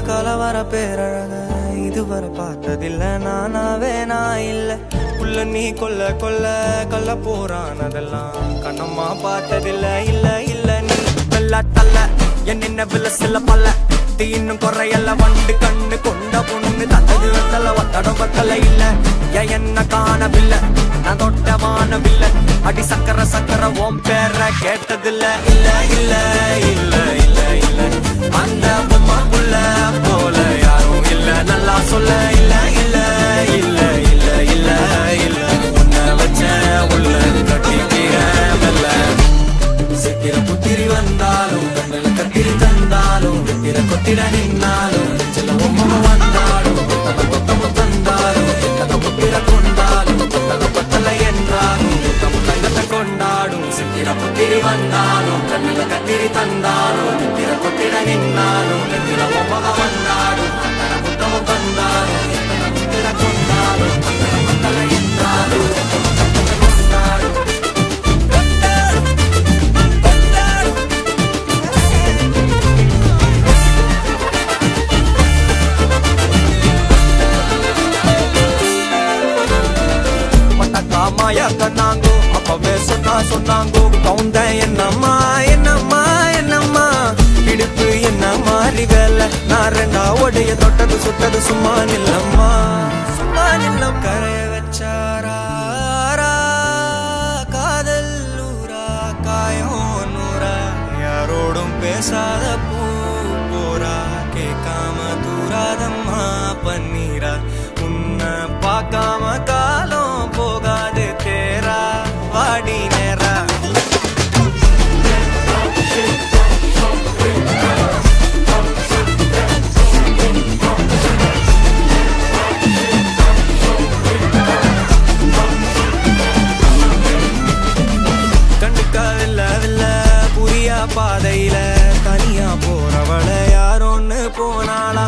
கலவர பேரழக இதுவரை பார்த்ததில்ல நானாவே நான் இல்ல உள்ள நீ கொல்ல கொல்ல கள்ள போறான் அதெல்லாம் கண்ணம்மா பார்த்ததில்ல இல்ல இல்ல நீ வெள்ள தள்ள என்ன வில சில பல்ல இன்னும் குறையல்ல வண்டு கண்ணு கொண்ட பொண்ணு தந்தது வெத்தல ஒத்தடம் பத்தல இல்ல என்ன காணவில்லை நான் தொட்ட வானவில்லை அடி சக்கர சக்கர ஓம் பேர கேட்டதில்ல இல்ல இல்ல இல்ல இல்ல இல்ல அந்த பொம்மாக்குள்ள போல யாரும் இல்ல நல்லா சொல்ல இல்ல இல்ல இல்ல இல்ல இல்ல இல்ல உன்னை வச்ச உள்ள கட்டிக்கிற மெல்ல சித்திர புத்திரி வந்தாலும் கண்ணில கத்திரி தந்தாலும் வெத்திர கொத்திர நின்னாலும் சில பொம்மை வந்தாலும் கொத்தம தந்தாலும் எத்தனை புத்திர கொண்டாலும் பத்தலை என்றாலும் தங்கத்தை கொண்டாடும் சித்திர புத்திரி வந்தாலும் கண்ணில கத்திரி தந்தாலும் வெத்திர கொத்திர நின்னாலும் வெத்திர பொம்மை வந்தாலும் புத்தம தந்தாலும் எத்தனை புத்திர கொண்டாலும் பத்தலை என்றாலும் கொண்டாடும் சொன்னாங்கோ அப்பவே சொன்னாங்கோ கவுந்த என்னம்மா என்னம்மா என்னம்மா இடுப்பு என்ன மாறி வேலை நான் ரெண்டா உடைய தொட்டது சுட்டது சும்மா நில்லம்மா சும்மா நில்லம் கரைய வச்சாரா காதல் ஊரா காயம் நூறா யாரோடும் பேசாத பூ போரா கேட்காம தூராதம்மா பன்னீரா உன்னை பார்க்காம காலம் போகாது தேரா வாடி நேரா கண்டுக்கவில்ல புரியா பாதையில தனியா போறவள யாரோன்னு போனாளா